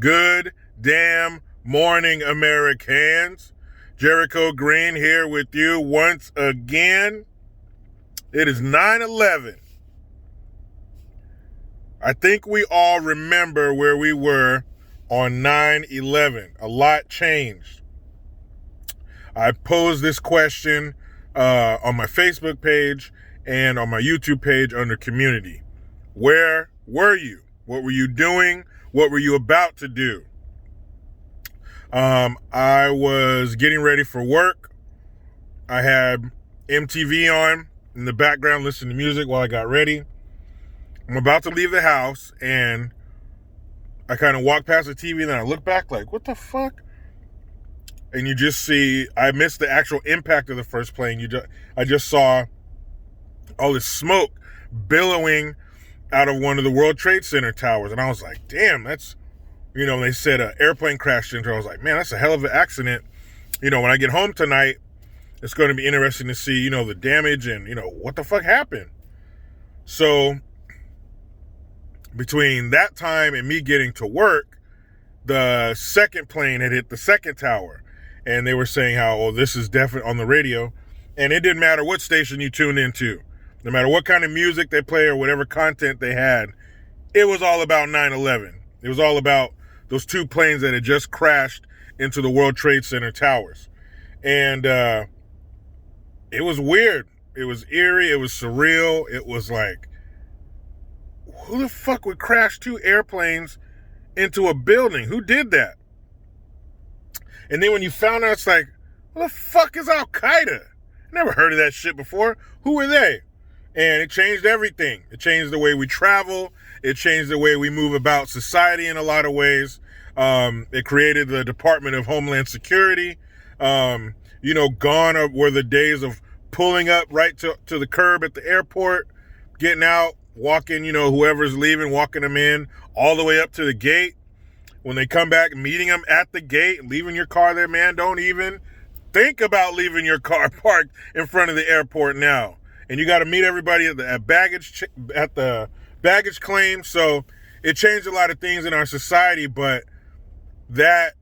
Good damn morning, Americans. Jericho Green here with you once again. It is 9/11. I think we all remember where we were on 9/11. A lot changed. I posed this question on my Facebook page and on my YouTube page under community. Where were you? What were you doing? What were you about to do? I was getting ready for work. I had MTV on in the background, listening to music while I got ready. I'm about to leave the house, and I kind of walk past the TV, and then I look back like, what the fuck? And you just see, I missed the actual impact of the first plane. I just saw all this smoke billowing out of one of the World Trade Center towers. And I was like, damn, that's, they said an airplane crashed into. I was like, man, that's a hell of an accident. When I get home tonight, it's going to be interesting to see, the damage and, what the fuck happened. So between that time and me getting to work, the second plane had hit the second tower. And they were saying how, this is definitely on the radio. And it didn't matter what station you tuned into. No matter what kind of music they play or whatever content they had, it was all about 9/11. It was all about those two planes that had just crashed into the World Trade Center towers. And it was weird. It was eerie. It was surreal. It was like, who the fuck would crash two airplanes into a building? Who did that? And then when you found out, it's like, what the fuck is Al-Qaeda? Never heard of that shit before. Who were they? And it changed everything. It changed the way we travel. It changed the way we move about society in a lot of ways. It created the Department of Homeland Security. Gone were the days of pulling up right to the curb at the airport, getting out, walking, whoever's leaving, walking them in all the way up to the gate. When they come back, meeting them at the gate, leaving your car there, man. Don't even think about leaving your car parked in front of the airport now. And you got to meet everybody at the baggage claim. So it changed a lot of things in our society, but that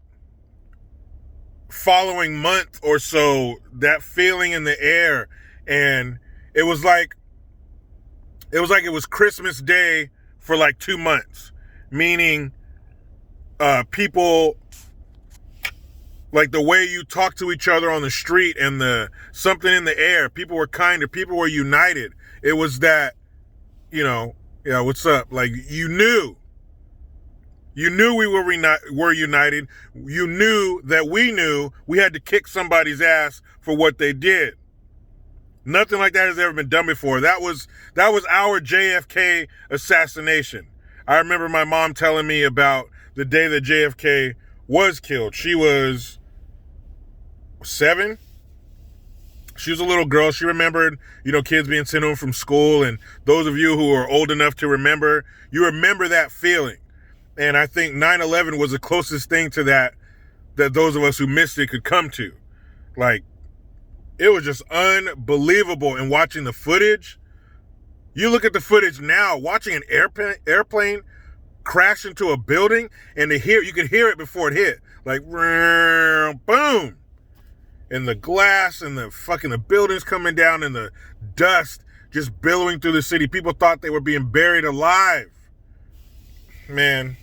following month or so, that feeling in the air, and it was like it was Christmas Day for like 2 months, meaning people, like the way you talk to each other on the street and the something in the air, people were kinder, people were united. It was that, what's up? Like you knew we were united. You knew that we knew we had to kick somebody's ass for what they did. Nothing like that has ever been done before. That was our JFK assassination. I remember my mom telling me about the day that JFK was killed. She was 7. She was a little girl. She remembered, kids being sent home from school. And those of you who are old enough to remember, you remember that feeling. And I think 9/11 was the closest thing to that those of us who missed it could come to. Like, it was just unbelievable. And watching the footage, you look at the footage now, watching an airplane crash into a building, and you could hear it before it hit. Like, boom. And the glass and the buildings coming down and the dust just billowing through the city. People thought they were being buried alive. Man,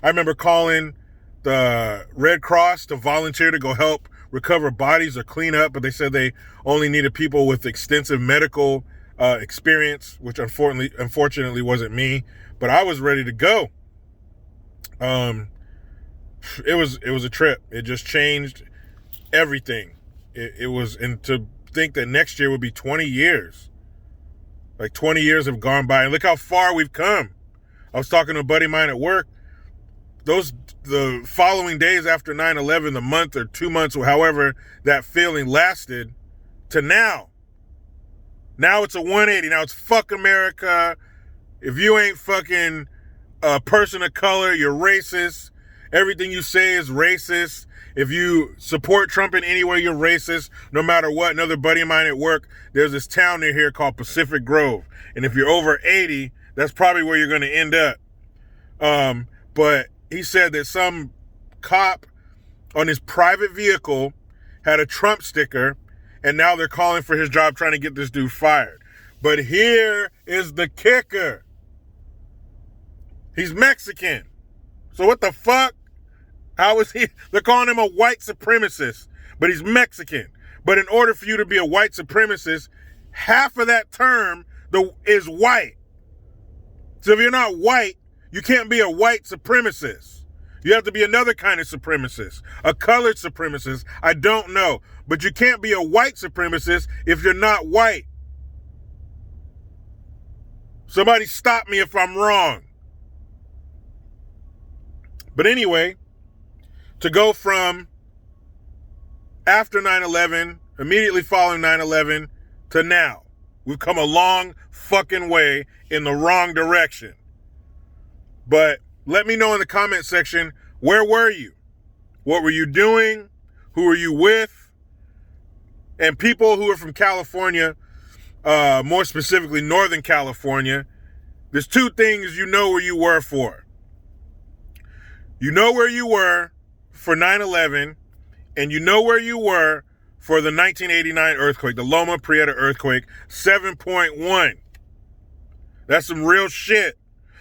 I remember calling the Red Cross to volunteer to go help recover bodies or clean up, but they said they only needed people with extensive medical experience, which unfortunately wasn't me, but I was ready to go. It was a trip. It just changed everything. And to think that next year would be 20 years. Like 20 years have gone by, and look how far we've come. I was talking to a buddy of mine at work. The following days after 9/11, the month or 2 months, or however that feeling lasted, to now. Now it's a 180. Now it's fuck America. If you ain't fucking a person of color, you're racist. Everything you say is racist. If you support Trump in any way, you're racist, no matter what. Another buddy of mine at work, there's this town near here called Pacific Grove. And if you're over 80, that's probably where you're going to end up. But he said that some cop on his private vehicle had a Trump sticker, and now they're calling for his job, trying to get this dude fired. But here is the kicker. He's Mexican. So what the fuck? How is he? They're calling him a white supremacist, but he's Mexican. But in order for you to be a white supremacist, half of that term is white. So if you're not white, you can't be a white supremacist. You have to be another kind of supremacist, a colored supremacist. I don't know. But you can't be a white supremacist if you're not white. Somebody stop me if I'm wrong. But anyway, to go from after 9/11, immediately following 9/11, to now, we've come a long fucking way in the wrong direction. But let me know in the comment section, where were you? What were you doing? Who were you with? And people who are from California, more specifically Northern California, there's two things you know where you were for. You know where you were for 9/11, and you know where you were for the 1989 earthquake, the Loma Prieta earthquake, 7.1. That's some real shit.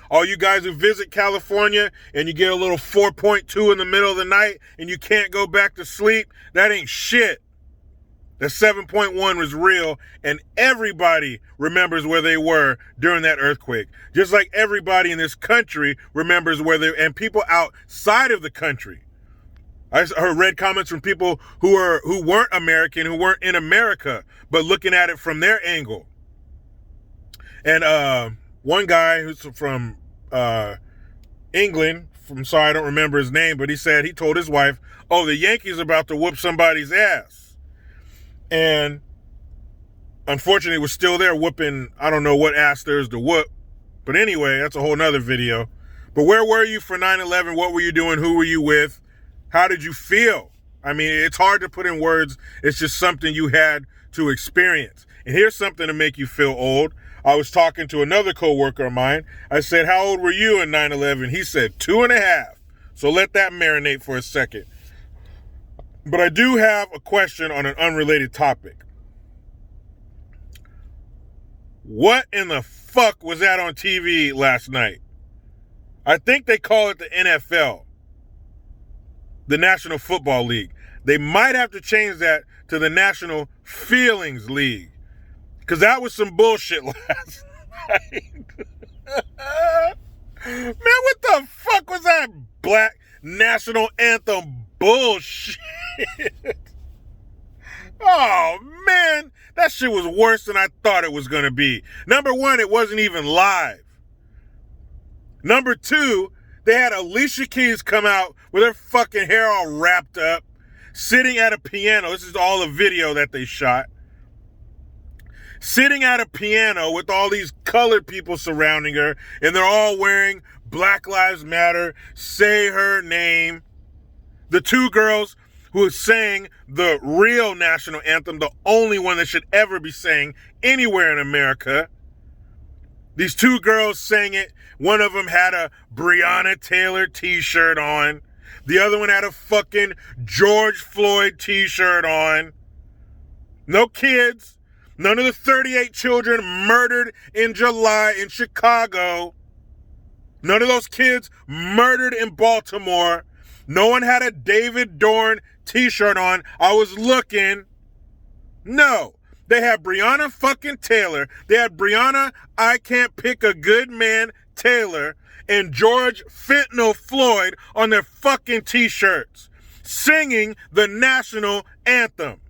All you guys who visit California and you get a little 4.2 in the middle of the night and you can't go back to sleep, that ain't shit. The 7.1 was real, and everybody remembers where they were during that earthquake. Just like everybody in this country remembers where they, and people outside of the country. I read comments from people who weren't American, who weren't in America, but looking at it from their angle. And one guy who's from England, I don't remember his name, but he said he told his wife, "Oh, the Yankees are about to whoop somebody's ass." And unfortunately, was still there whooping, I don't know what ass there is to whoop. But anyway, that's a whole nother video. But where were you for 9/11? What were you doing? Who were you with? How did you feel? I mean, it's hard to put in words. It's just something you had to experience. And here's something to make you feel old. I was talking to another coworker of mine. I said, "How old were you in 9/11? He said 2.5. So let that marinate for a second. But I do have a question on an unrelated topic. What in the fuck was that on TV last night? I think they call it the NFL, the National Football League. They might have to change that to the National Feelings League, because that was some bullshit last night. Man, what the fuck was that black national anthem bullshit? Oh, man, that shit was worse than I thought it was going to be. Number one, it wasn't even live. Number two, they had Alicia Keys come out with her fucking hair all wrapped up, sitting at a piano. This is all a video that they shot. Sitting at a piano with all these colored people surrounding her, and they're all wearing Black Lives Matter, Say Her Name. The two girls who sang the real national anthem, the only one that should ever be sang anywhere in America. These two girls sang it. One of them had a Breonna Taylor t-shirt on. The other one had a fucking George Floyd t-shirt on. No kids. None of the 38 children murdered in July in Chicago. None of those kids murdered in Baltimore. No one had a David Dorn t-shirt on. I was looking. No. They had Breonna fucking Taylor. They had Breonna, I Can't Pick a Good Man Taylor, and George Fentanyl Floyd on their fucking t-shirts, singing the national anthem.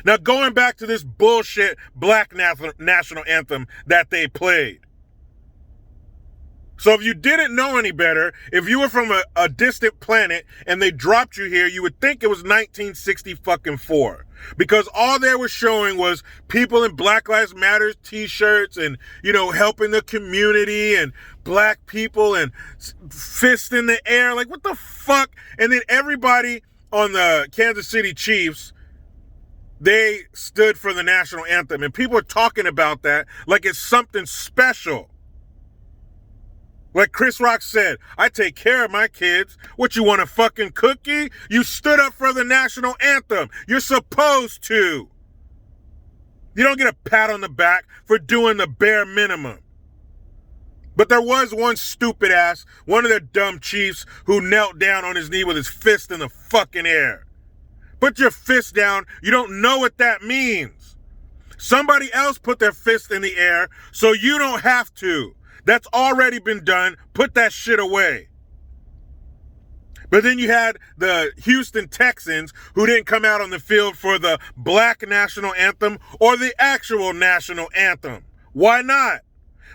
Now, going back to this bullshit black national anthem that they played. So if you didn't know any better, if you were from a distant planet and they dropped you here, you would think it was 1964. Because all they were showing was people in Black Lives Matter t-shirts and, you know, helping the community and black people and fists in the air. Like, what the fuck? And then everybody on the Kansas City Chiefs, they stood for the national anthem. And people are talking about that like it's something special. Like Chris Rock said, I take care of my kids. What, you want a fucking cookie? You stood up for the national anthem. You're supposed to. You don't get a pat on the back for doing the bare minimum. But there was one stupid ass, one of their dumb chiefs, who knelt down on his knee with his fist in the fucking air. Put your fist down. You don't know what that means. Somebody else put their fist in the air, so you don't have to. That's already been done. Put that shit away. But then you had the Houston Texans, who didn't come out on the field for the black national anthem or the actual national anthem. Why not?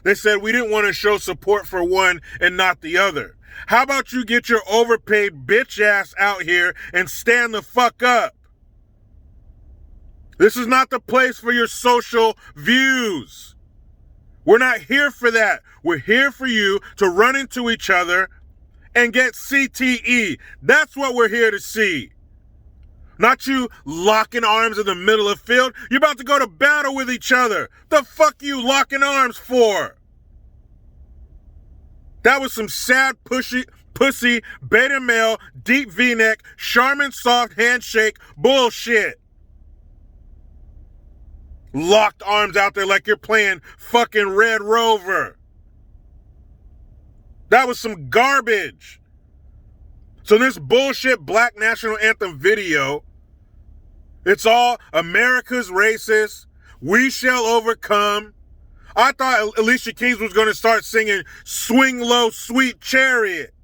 They said we didn't want to show support for one and not the other. How about you get your overpaid bitch ass out here and stand the fuck up? This is not the place for your social views. We're not here for that. We're here for you to run into each other and get CTE. That's what we're here to see. Not you locking arms in the middle of the field. You're about to go to battle with each other. The fuck you locking arms for? That was some sad pussy, beta male, deep V-neck, Charmin soft handshake bullshit. Locked arms out there like you're playing fucking Red Rover. That was some garbage. So this bullshit black national anthem video, it's all America's racist. We shall overcome. I thought Alicia Keys was going to start singing Swing Low, Sweet Chariot.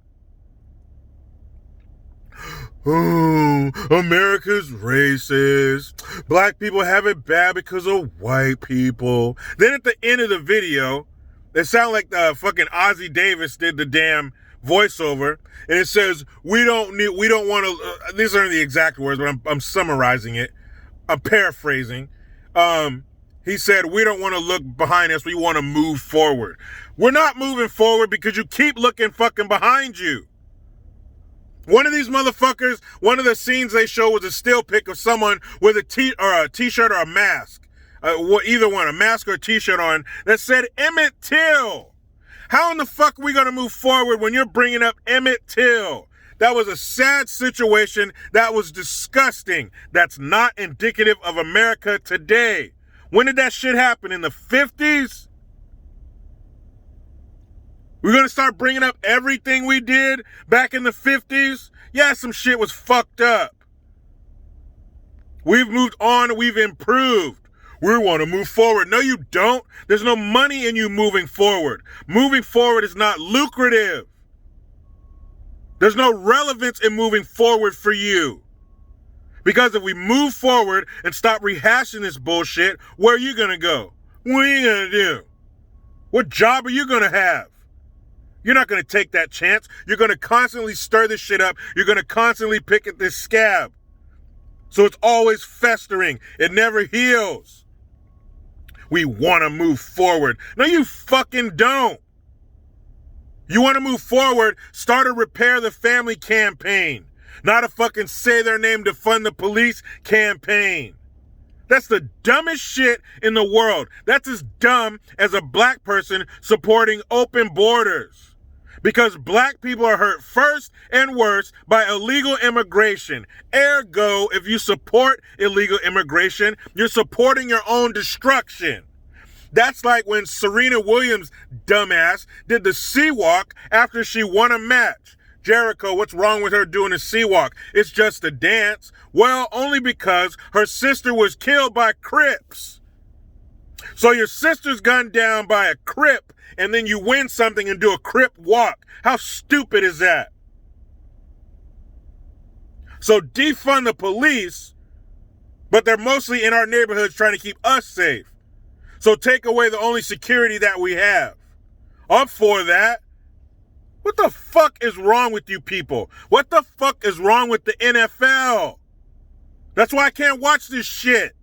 Oh, America's racist. Black people have it bad because of white people. Then at the end of the video, it sounded like the fucking Ozzie Davis did the damn voiceover, and it says, we don't want to, these aren't the exact words, but I'm summarizing it. I'm paraphrasing. He said, we don't want to look behind us, we want to move forward. We're not moving forward because you keep looking fucking behind you. One of these motherfuckers, one of the scenes they show was a still pic of someone with a t-shirt or a mask. Either one, a mask or a t-shirt on, that said Emmett Till. How in the fuck are we going to move forward when you're bringing up Emmett Till? That was a sad situation. That was disgusting. That's not indicative of America today. When did that shit happen? In the 50s? We're going to start bringing up everything we did back in the 50s? Yeah, some shit was fucked up. We've moved on. We've improved. We want to move forward. No, you don't. There's no money in you moving forward. Moving forward is not lucrative. There's no relevance in moving forward for you. Because if we move forward and stop rehashing this bullshit, where are you going to go? What are you going to do? What job are you going to have? You're not going to take that chance. You're going to constantly stir this shit up. You're going to constantly pick at this scab. So it's always festering. It never heals. We want to move forward. No, you fucking don't. You want to move forward, start a Repair the Family campaign. Not a fucking say their name to fund the police campaign. That's the dumbest shit in the world. That's as dumb as a black person supporting open borders. Because black people are hurt first and worst by illegal immigration. Ergo, if you support illegal immigration, you're supporting your own destruction. That's like when Serena Williams' dumbass did the sea walk after she won a match. Jericho, what's wrong with her doing a sea walk? It's just a dance. Well, only because her sister was killed by Crips. So your sister's gunned down by a Crip, and then you win something and do a Crip walk. How stupid is that? So defund the police, but they're mostly in our neighborhoods trying to keep us safe. So take away the only security that we have. I'm for that. What the fuck is wrong with you people? What the fuck is wrong with the NFL? That's why I can't watch this shit.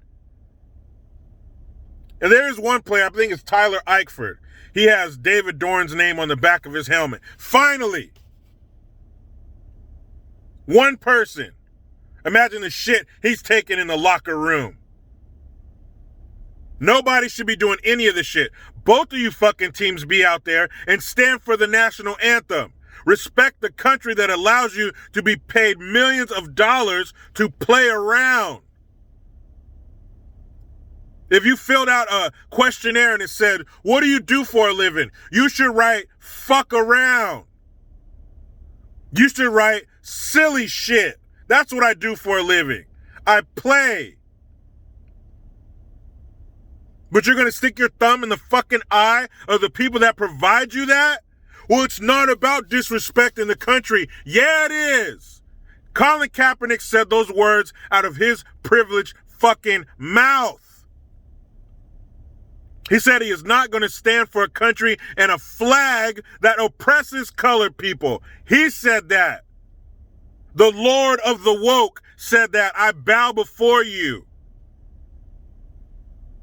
And there is one player, I think it's Tyler Eifert. He has David Dorn's name on the back of his helmet. Finally. One person. Imagine the shit he's taking in the locker room. Nobody should be doing any of this shit. Both of you fucking teams be out there and stand for the national anthem. Respect the country that allows you to be paid millions of dollars to play around. If you filled out a questionnaire and it said, what do you do for a living? You should write, fuck around. You should write, silly shit. That's what I do for a living. I play. But you're going to stick your thumb in the fucking eye of the people that provide you that? Well, it's not about disrespecting the country. Yeah, it is. Colin Kaepernick said those words out of his privileged fucking mouth. He said he is not going to stand for a country and a flag that oppresses colored people. He said that. The Lord of the woke said that. I bow before you.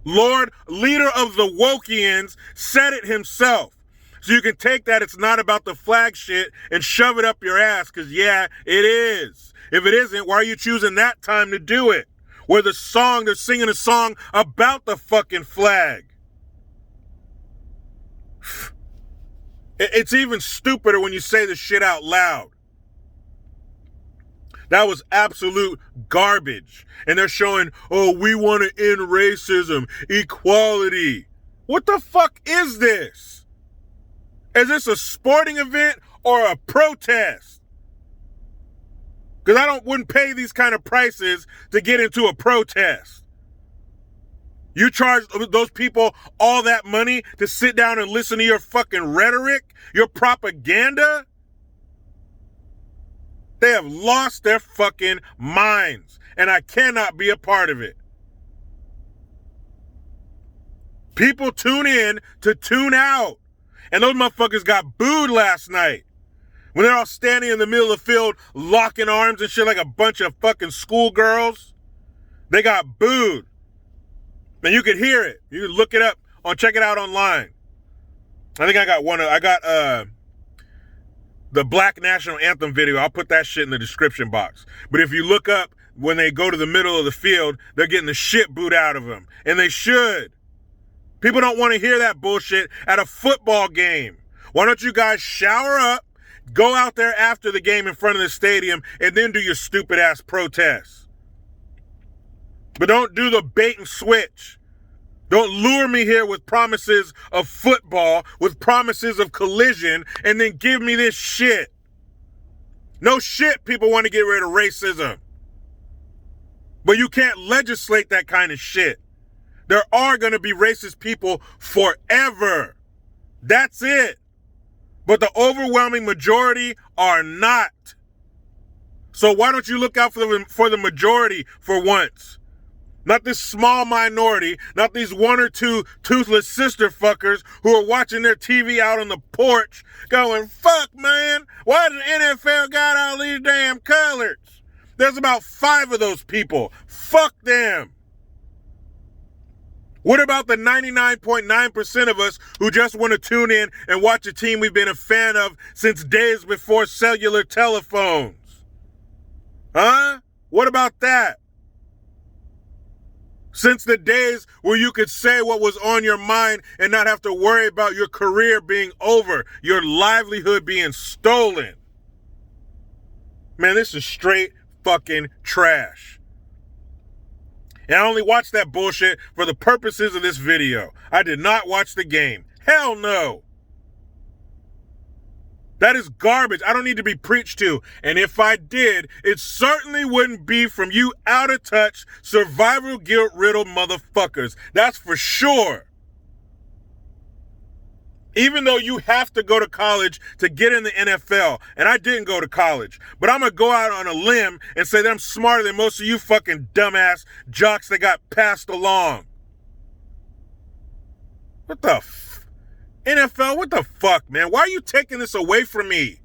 Lord, leader of the Wokians, said it himself. So you can take that it's not about the flag shit and shove it up your ass, because yeah, it is. If it isn't, why are you choosing that time to do it? Where they're singing a song about the fucking flag. It's even stupider when you say the shit out loud. That was absolute garbage. And they're showing, oh, we want to end racism, equality. What the fuck is this? Is this a sporting event or a protest? Because wouldn't pay these kind of prices to get into a protest. You charge those people all that money to sit down and listen to your fucking rhetoric, your propaganda? They have lost their fucking minds, and I cannot be a part of it. People tune in to tune out, and those motherfuckers got booed last night when they're all standing in the middle of the field locking arms and shit like a bunch of fucking schoolgirls. They got booed. And you could hear it. You can look it up check it out online. I think I got the Black National Anthem video. I'll put that shit in the description box. But if you look up when they go to the middle of the field, they're getting the shit booed out of them. And they should. People don't want to hear that bullshit at a football game. Why don't you guys shower up, go out there after the game in front of the stadium, and then do your stupid ass protests? But don't do the bait and switch. Don't lure me here with promises of football, with promises of collision, and then give me this shit. No shit, people want to get rid of racism. But you can't legislate that kind of shit. There are going to be racist people forever. That's it. But the overwhelming majority are not. So why don't you look out for the majority for once? Not this small minority, not these one or two toothless sister fuckers who are watching their TV out on the porch going, fuck, man, why does the NFL got all these damn colors? There's about 5 of those people. Fuck them. What about the 99.9% of us who just want to tune in and watch a team we've been a fan of since days before cellular telephones? Huh? What about that? Since the days where you could say what was on your mind and not have to worry about your career being over, your livelihood being stolen. Man, this is straight fucking trash. And I only watched that bullshit for the purposes of this video. I did not watch the game. Hell no. That is garbage. I don't need to be preached to. And if I did, it certainly wouldn't be from you out of touch, survival guilt riddled motherfuckers. That's for sure. Even though you have to go to college to get in the NFL, and I didn't go to college, but I'm going to go out on a limb and say that I'm smarter than most of you fucking dumbass jocks that got passed along. What the NFL, what the fuck, man? Why are you taking this away from me?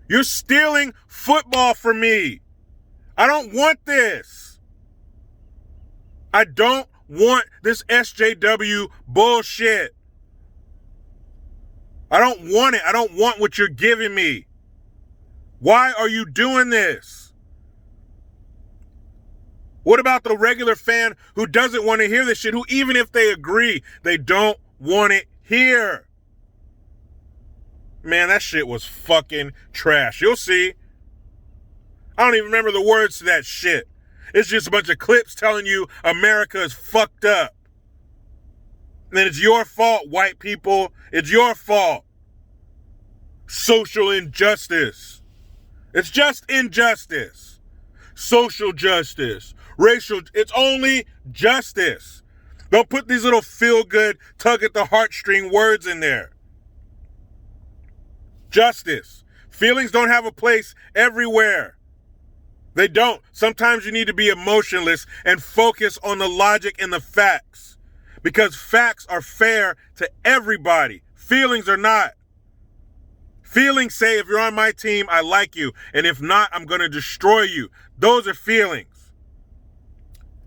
You're stealing football from me. I don't want this. I don't want this SJW bullshit. I don't want it. I don't want what you're giving me. Why are you doing this? What about the regular fan who doesn't want to hear this shit, who even if they agree, they don't want it here? Man, that shit was fucking trash. You'll see. I don't even remember the words to that shit. It's just a bunch of clips telling you America is fucked up. And it's your fault, white people. It's your fault. Social injustice. It's just injustice. Social justice. Racial. It's only justice. Don't put these little feel-good, tug at the heartstring words in there. Justice. Feelings don't have a place everywhere. They don't. Sometimes you need to be emotionless and focus on the logic and the facts. Because facts are fair to everybody. Feelings are not. Feelings say, if you're on my team, I like you. And if not, I'm going to destroy you. Those are feelings.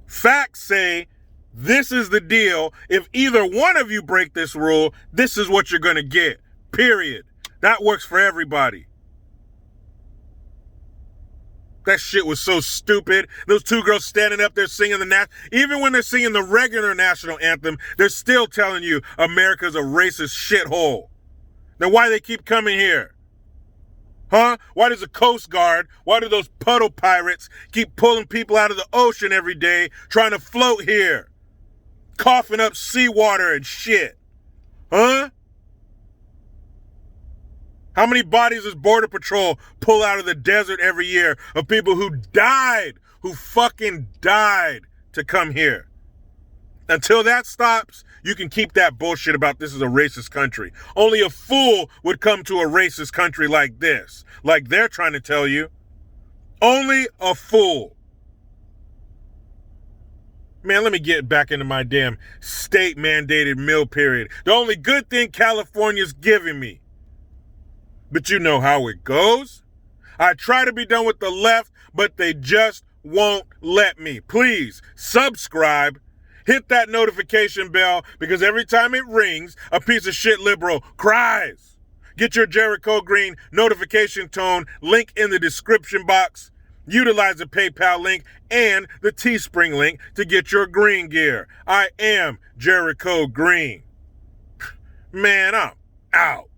Facts say, this is the deal. If either one of you break this rule, this is what you're going to get. Period. That works for everybody. That shit was so stupid. Those two girls standing up there singing even when they're singing the regular national anthem, they're still telling you America's a racist shithole. Then why do they keep coming here? Huh? Why does the Coast Guard, why do those puddle pirates keep pulling people out of the ocean every day trying to float here? Coughing up seawater and shit. Huh? How many bodies does Border Patrol pull out of the desert every year of people who died, who fucking died to come here? Until that stops, you can keep that bullshit about this is a racist country. Only a fool would come to a racist country like this, like they're trying to tell you. Only a fool. Man, let me get back into my damn state-mandated meal period. The only good thing California's giving me. But you know how it goes. I try to be done with the left, but they just won't let me. Please subscribe. Hit that notification bell because every time it rings, a piece of shit liberal cries. Get your Jericho Green notification tone link in the description box. Utilize the PayPal link and the Teespring link to get your green gear. I am Jericho Green. Man, I'm out.